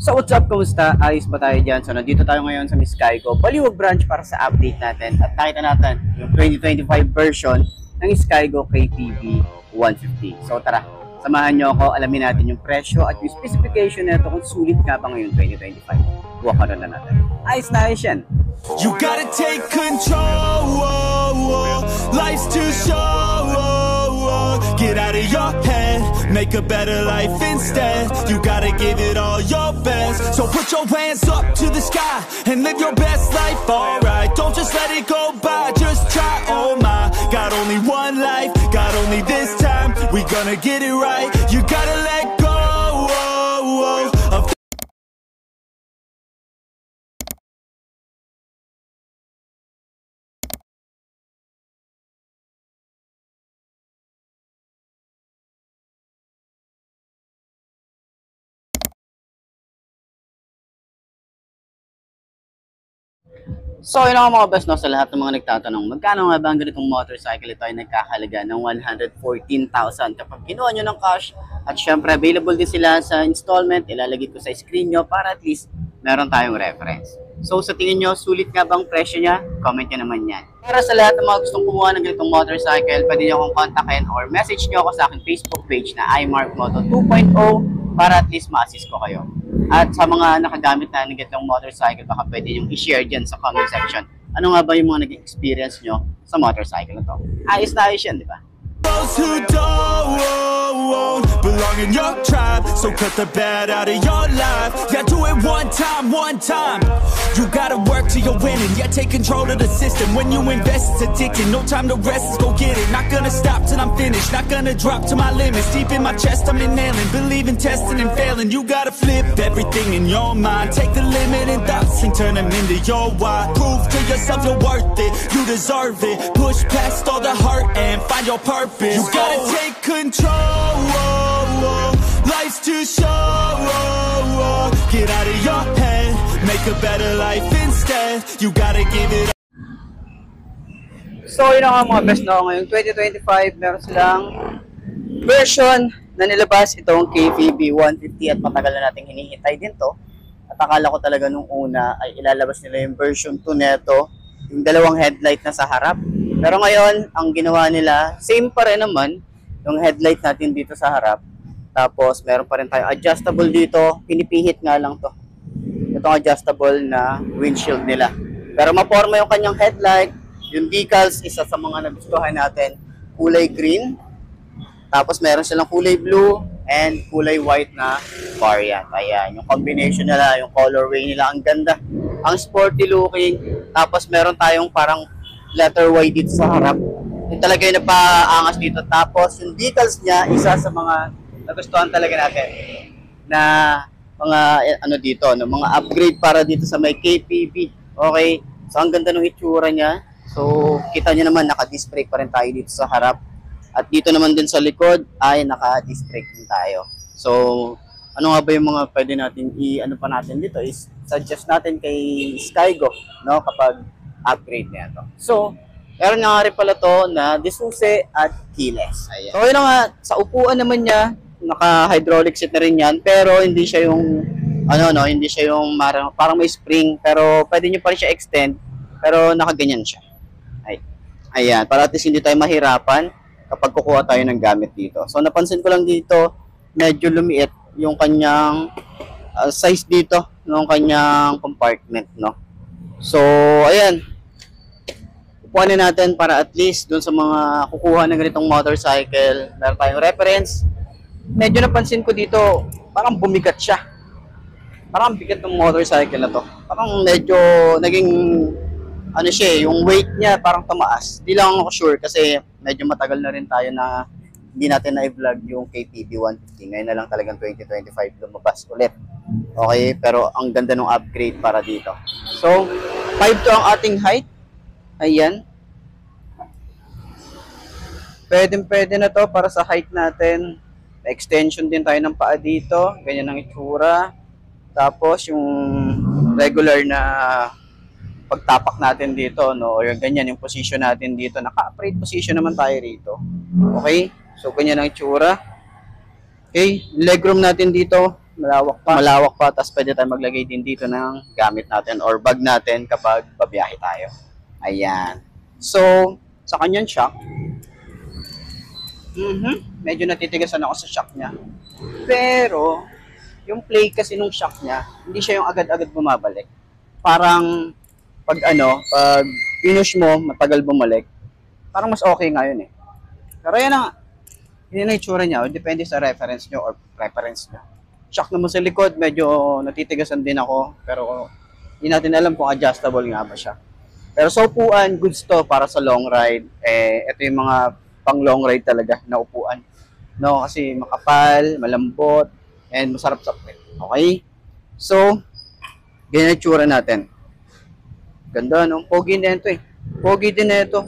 So what's up, kamusta? Ayos ba tayo dyan? So nandito tayo ngayon sa Miss Skygo Baliwag branch para sa update natin. At nakita natin yung 2025 version ng Skygo KTV 150. So tara, samahan nyo ako, alamin natin yung presyo at yung specification nito kung sulit nga ba ngayon 2025. Buwak ka na natin. Ayos na ayos yan. You gotta take control, life's too short. Get out of your head, make a better life instead. You gotta give it all your best. So put your hands up to the sky and live your best life, alright. Don't just let it go by, just try, oh my. Got only one life, got only this time. We gonna get it right. You gotta let go of So yun ako mga best, no, sa lahat ng mga nagtatanong, magkano nga ba ang ganitong motorcycle? Ito ay nagkakahalaga ng 114,000 kapag kinuha nyo ng cash. At syempre available din sila sa installment, ilalagay ko sa screen nyo para at least meron tayong reference. So sa tingin nyo, sulit nga bang presyo niya? Comment nyo naman yan. Para sa lahat ng mga gustong kumuha ng ganitong motorcycle, pwede nyo akong kontakin or message nyo ako sa aking Facebook page na iMarkMoto 2.0 para at least ma-assist ko kayo. At sa mga nakagamit na ng ganitong motorcycle, baka pwede nyo i-share dyan sa comment section. Ano nga ba yung mga naging experience nyo sa motorcycle na to? Ayos na ayos yan, di ba? those who don't belong in your tribe. So cut the bad out of your life. Yeah, do it one time, one time. You gotta work till you're winning. Yeah, take control of the system. When you invest, it's addicting. No time to rest, let's go get it. Not gonna stop till I'm finished. Not gonna drop to my limits. Deep in my chest, I'm inhaling. Believe in testing and failing. You gotta flip everything in your mind. Take the limiting thoughts and turn them into your why. Prove to yourself you're worth it. You deserve it. Push past all the hurt and find your purpose. You gotta take control. Life's too short. Get out of your head. Make a better life instead. You gotta give it. So yun ang mga best, no, ngayong 2025 meron silang version na nilabas itong KVB 150 at matagal na nating hinihintay din to. At akala ko talaga nung una ay ilalabas nila yung version 2 neto, yung dalawang headlight na sa harap. Pero ngayon, ang ginawa nila, same pa rin naman yung headlight natin dito sa harap. Tapos meron pa rin tayo adjustable dito, pinipihit nga lang to. Itong adjustable na windshield nila. Pero maporma yung kanyang headlight. Yung decals, isa sa mga nagustuhan natin, kulay green. Tapos meron silang kulay blue and kulay white na variant. Ayan, yung combination nila, yung colorway nila, ang ganda. Ang sporty looking. Tapos meron tayong parang letter Y dito sa harap. Yung talaga yung napaangas dito. Tapos yung decals niya, isa sa mga nagustuhan talaga natin na mga ano dito, no, mga upgrade para dito sa may KPB. Okay? So ang ganda ng itsura niya. So kita niyo naman naka-disc brake pa rin tayo dito sa harap. At dito naman din sa likod ay naka-disc brake din tayo. So ano nga ba yung mga pwede natin i-ano pa natin dito is suggest natin kay Skygo, no, kapag upgrade niya to. So meron nga rin pala to na disuse at keyless. Ayan. So yun nga, sa upuan naman niya, naka-hydraulic seat na rin yan, pero hindi siya yung ano, no, hindi siya yung parang may spring, pero pwede niyo pa rin siya extend, pero nakaganyan siya. Ayan, para at least hindi tayo mahirapan kapag kukuha tayo ng gamit dito. So napansin ko lang dito, medyo lumiit yung kanyang size dito ng kanyang compartment, no. So ayan, kukuhanin natin para at least dun sa mga kukuha ng ganitong motorcycle, meron tayong reference. Medyo napansin ko dito, parang bumigat siya. Parang bigat ng motorcycle na to. Parang medyo naging, ano siya, yung weight niya parang tumaas. Di lang ako sure kasi medyo matagal na rin tayo na hindi natin na-vlog yung KTV 150. Ngayon na lang talagang 2025 lumabas ulit. Okay, pero ang ganda ng upgrade para dito. So, 5'2" ang ating height. Ayan. Pwede na to para sa height natin. Extension din tayo ng paa dito. Ganyan ang itsura. Tapos yung regular na pagtapak natin dito, no, or ganyan yung position natin dito. Naka-upright position naman tayo rito. Okay? So ganyan ang itsura. Okay, legroom natin dito, Malawak pa, tapos pwede tayo maglagay din dito ng gamit natin or bag natin kapag babiyahe tayo. Ayan. So, sa kanyang shock, medyo natitigasan ako sa shock niya. Pero, yung play kasi nung shock niya, hindi siya yung agad-agad bumabalik. Parang, pag pinush mo, matagal bumalik, parang mas okay ngayon eh. Pero yan na, yun na itsura niya, depende sa reference nyo or preference nyo. Shock naman sa likod, medyo natitigasan din ako, pero hindi natin alam kung adjustable nga ba siya. Pero sa upuan, goods to para sa long ride. Ito yung mga pang long ride talaga na upuan. No, kasi makapal, malambot, and masarap sa pet. Okay? So, ganyan yung itsura natin. Ganda, no? Pogi din ito eh. Pogi din na ito.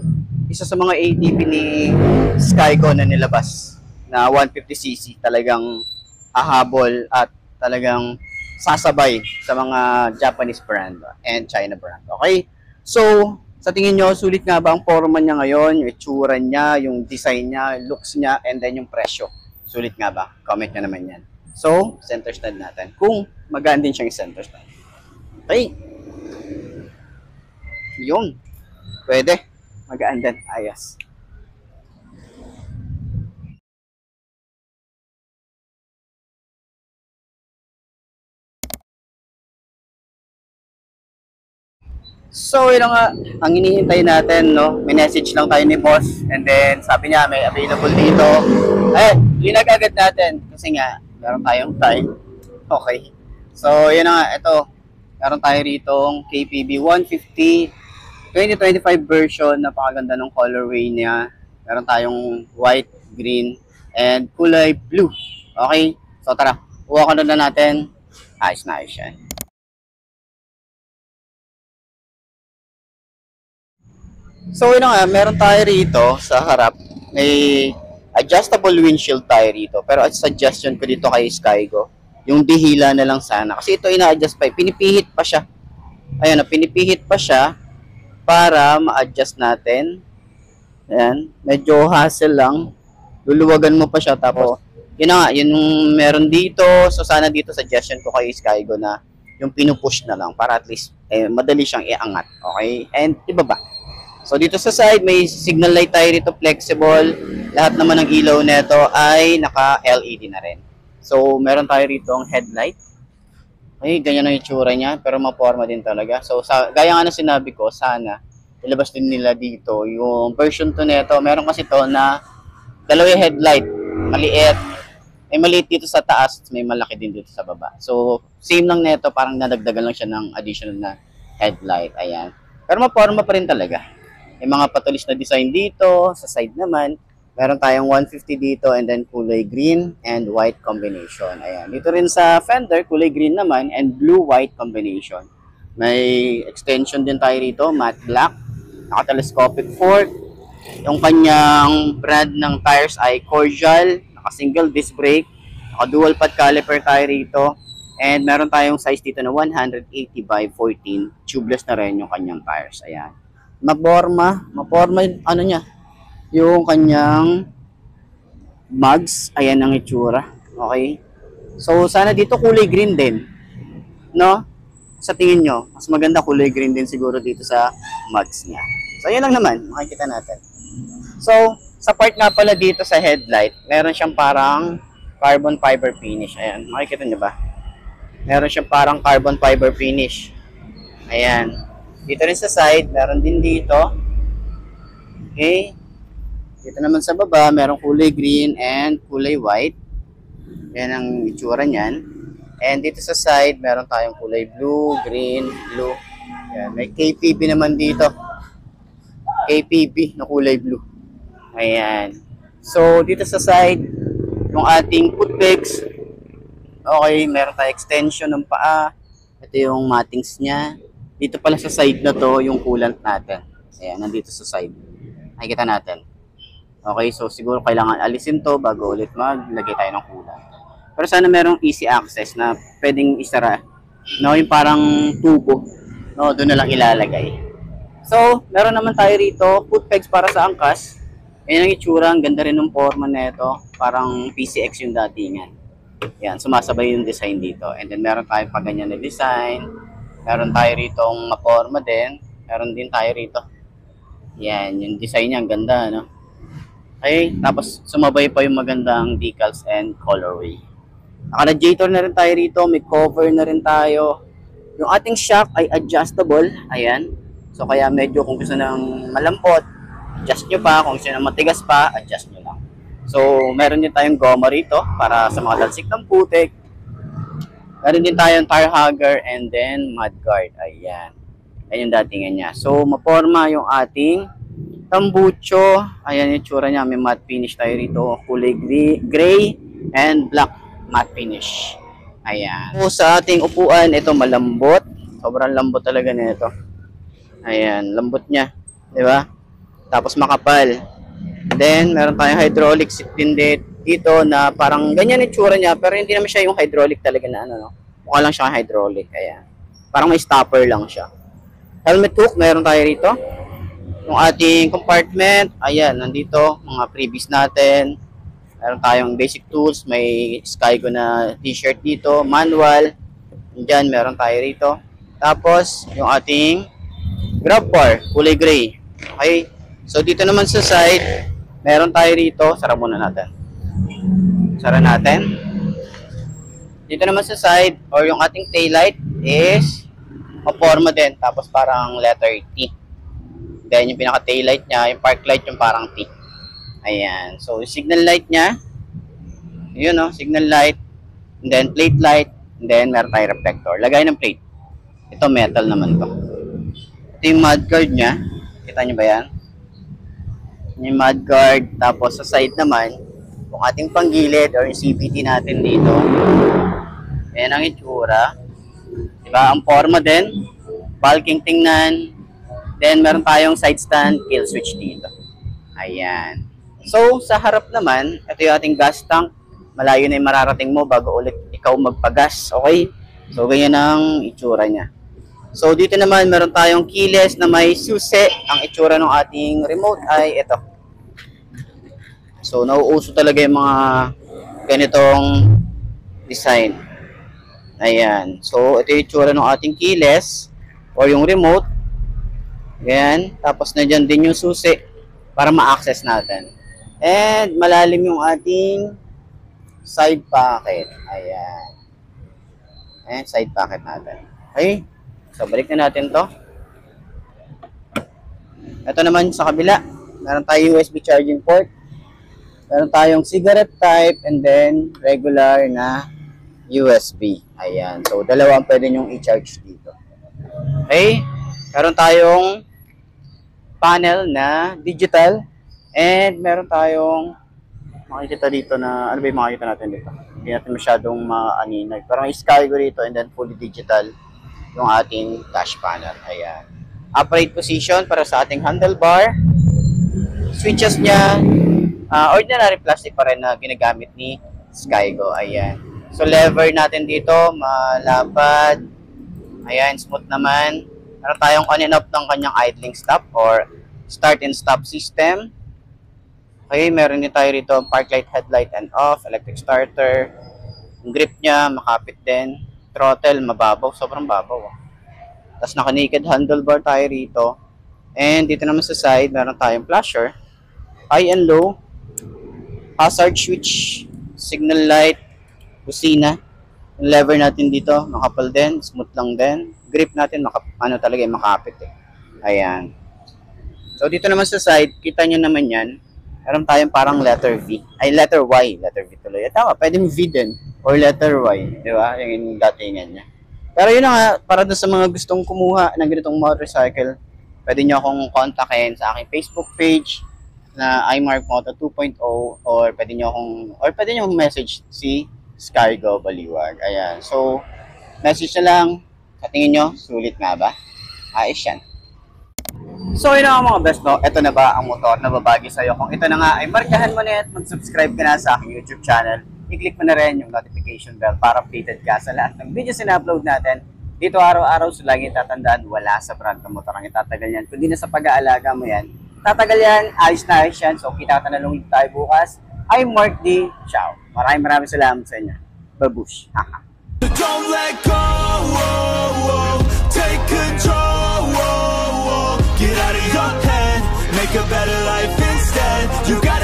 Isa sa mga ATV ni Skygo na nilabas na 150cc. Talagang hahabol at talagang sasabay sa mga Japanese brand and China brand. Okay? So, sa tingin nyo, sulit nga ba ang forma niya ngayon, yung itsura niya, yung design niya, looks niya, and then yung presyo? Sulit nga ba? Comment nyo naman yan. So, center stand natin. Kung magaan din siyang center stand. Okay? Yun. Pwede. Magaan din. Ayos. So, yun nga, ang hinihintay natin, no? May message lang tayo ni boss. And then, sabi niya, may available dito. Linag agad natin. Kasi nga, meron tayong time. Okay. So, yun nga, ito. Meron tayo ritong KPB 150 2025 version. Napakaganda ng colorway niya. Meron tayong white, green, and kulay blue. Okay? So, tara. Kuha ko na natin. Ayos na ayos yan. So, yun nga, meron tayo rito sa harap. May adjustable windshield tayo rito. Pero ang suggestion ko dito kay Skygo, yung dihila na lang sana. Kasi ito ina-adjust pa. Pinipihit pa siya. Ayan, pinipihit pa siya para ma-adjust natin. Ayan, medyo hassle lang. Luluwagan mo pa siya. Tapos, yun nga, yun meron dito. So, sana dito suggestion ko kay Skygo na yung pinupush na lang para at least madali siyang iangat. Okay? And ibaba. So, dito sa side, may signal light tayo dito, flexible. Lahat naman ng ilaw nito ay naka-LED na rin. So, meron tayo rito ang headlight. Okay, ganyan ang itsura niya, pero maporma din talaga. So, gaya nga na sinabi ko, sana ilabas din nila dito yung version 2 nito. Meron kasi to na dalawang headlight, maliit. May maliit dito sa taas, may malaki din dito sa baba. So, same lang nito, parang nadagdagan lang siya ng additional na headlight. Ayan. Pero maporma pa rin talaga. May mga patulis na design dito. Sa side naman, meron tayong 150 dito and then kulay green and white combination. Ayan. Dito rin sa fender, kulay green naman and blue-white combination. May extension din tayo rito, matte black. Naka-telescopic fork. Yung kanyang brand ng tires ay Cordial. Naka-single disc brake. Naka-dual pad caliper tayo rito. And meron tayong size dito na 180 by 14. Tubeless na rin yung kanyang tires. Ayan. Maporma ano niya, yung kanyang mugs, ayan ang itsura. Okay? So, sana dito kulay green din. No? Sa tingin nyo, mas maganda kulay green din siguro dito sa mugs niya. So, ayan lang naman, makikita natin. So, sa part nga pala dito sa headlight, meron siyang parang carbon fiber finish. Ayan, makikita nyo ba? Meron siyang parang carbon fiber finish. Ayan. Dito rin sa side, meron din dito. Okay. Dito naman sa baba, merong kulay green and kulay white. Yan ang itsura niyan. And dito sa side, meron tayong kulay blue, green, blue. Yan. May KPB naman dito. KPB na kulay blue. Ayan. So, dito sa side, yung ating foot pegs. Okay, meron tayong extension ng paa. Ito yung mattings niya. Dito pala sa side na to, yung coolant natin. Ayan, nandito sa side. Nakikita natin. Okay, so siguro kailangan alisin to bago ulit maglagay tayo ng coolant. Pero sana merong easy access na pwedeng isara. No, yung parang tubo. No, doon na lang ilalagay. So, meron naman tayo rito, foot pegs para sa angkas. Ayan ang itsura, ang ganda rin ng forma na ito. Parang PCX yung datingan. Yan, sumasabay yung design dito. And then meron tayong pag ganyan na design. Meron tayo rito ang maporma din. Meron din tayo rito. Yan, yung design niya, ang ganda, no? Okay, tapos sumabay pa yung magandang decals and colorway. Naka-radiator na rin tayo rito, may cover na rin tayo. Yung ating shock ay adjustable, ayan. So kaya medyo kung gusto ng malambot, adjust nyo pa. Kung gusto ng matigas pa, adjust nyo lang. So meron din tayong goma rito para sa mga talsik ng putik. Meron din tayong tire hugger and then mudguard, ayan. Ayan yung datingan niya. So maporma yung ating tambucho. Ayan yung tsura niya. May matte finish tayo rito. Kulay gray and black matte finish. Ayan. So, sa ating upuan, ito malambot. Sobrang lambot talaga nito. Ayan. Lambot niya. Diba? Tapos makapal. Then, meron tayong hydraulic seat din dito na parang ganyan yung tsura niya. Pero hindi naman siya yung hydraulic talaga na ano. No? Mukha lang siya hydraulic. Ayan. Parang may stopper lang siya. Helmet hook, meron tayo rito. Yung ating compartment, ayan, nandito, mga freebies natin. Meron tayong basic tools, may Skygo na t-shirt dito, manual. Diyan, meron tayo rito. Tapos, yung ating grab bar, kulay gray. Okay, so dito naman sa side, meron tayo rito, sara muna natin. Sara natin. Dito naman sa side, or yung ating taillight is maporma din, tapos parang letter T. Then yung pinaka-taillight niya, yung park light yung parang T. Ayan. So, yung signal light niya, yun no, signal light, and then plate light, and then meron tayong reflector. Lagay ng plate. Ito metal naman to. Ito yung mudguard niya. Kita niyo ba yan? Yung mudguard. Tapos sa side naman, yung ating panggilid or yung CVT natin dito. Ayan ang itsura. Diba? Ang forma din. Bulking tingnan. Then, meron tayong side stand, kill switch dito. Ayan. So, sa harap naman, ito yung ating gas tank. Malayo na yung mararating mo bago ulit ikaw magpagas. Okay? So, ganyan ang itsura niya. So, dito naman, meron tayong keyless na may susi. Ang itsura ng ating remote ay ito. So, nauuso talaga yung mga ganitong design. Ayan. So, ito yung itsura ng ating keyless or yung remote. Ayan. Tapos na dyan din yung susi para ma-access natin. And malalim yung ating side pocket. Ayan. Ayan, side pocket natin. Okay. So, balik na natin to. Ito naman sa kabila. Meron tayong USB charging port. Meron tayong cigarette type and then regular na USB. Ayan. So, dalawa ang pwede nyong i-charge dito. Okay. Meron tayong panel na digital and meron tayong makikita dito na ano ba yung makikita natin dito, hindi natin masyadong maaninag, parang Skygo dito and then fully digital yung ating dash panel. Ayan, upright position para sa ating handlebar. Switches niya ordinary plastic pa rin na ginagamit ni Skygo. Ayan, so lever natin dito malapad. Ayan, smooth naman. Meron tayong on and off ng kanyang idling stop or start and stop system. Okay, meron din tayo rito park light, headlight and off, electric starter. Yung grip niya, makapit din. Throttle, mababaw, sobrang babaw. Tapos naka-naked handlebar tayo rito. And dito naman sa side, meron tayong flasher, high and low, hazard switch, signal light, busina. Yung lever natin dito, makapal din, smooth lang din. Grip natin, talaga yung makapit eh. Ayan. So, dito naman sa side, kita nyo naman yan. Meron tayong parang letter V. Ay, letter Y. Letter V tuloy. Tama, pwedeng V din. Or letter Y. Di ba? Yung datingan niya. Pero yun na nga, para doon sa mga gustong kumuha ng ganitong motorcycle, pwede nyo akong kontakin sa aking Facebook page na iMarkMoto 2.0 or pwede nyo message si Skygo Baliwag. Ayan. So, message na lang. Sa tingin nyo, sulit nga ba? Ayos yan. So, yun na nga mga best, no? Ito na ba ang motor na babagi sa'yo? Kung ito na nga, ay markahan mo na at mag-subscribe ka na sa aking YouTube channel. I-click mo na rin yung notification bell para updated ka sa lahat ng videos na upload natin. Dito araw-araw, so lagi tatandaan, wala sa brand ng motor ang itatagal yan. Kundi na sa pag-aalaga mo yan, tatagal yan, ayos na ayos yan. So, kita na lang tayo bukas. I'm Mark D. Ciao. Maraming salamat sa inyo. Babush. Haha. Don't let go, take control, get out of your head, make a better life instead. You gotta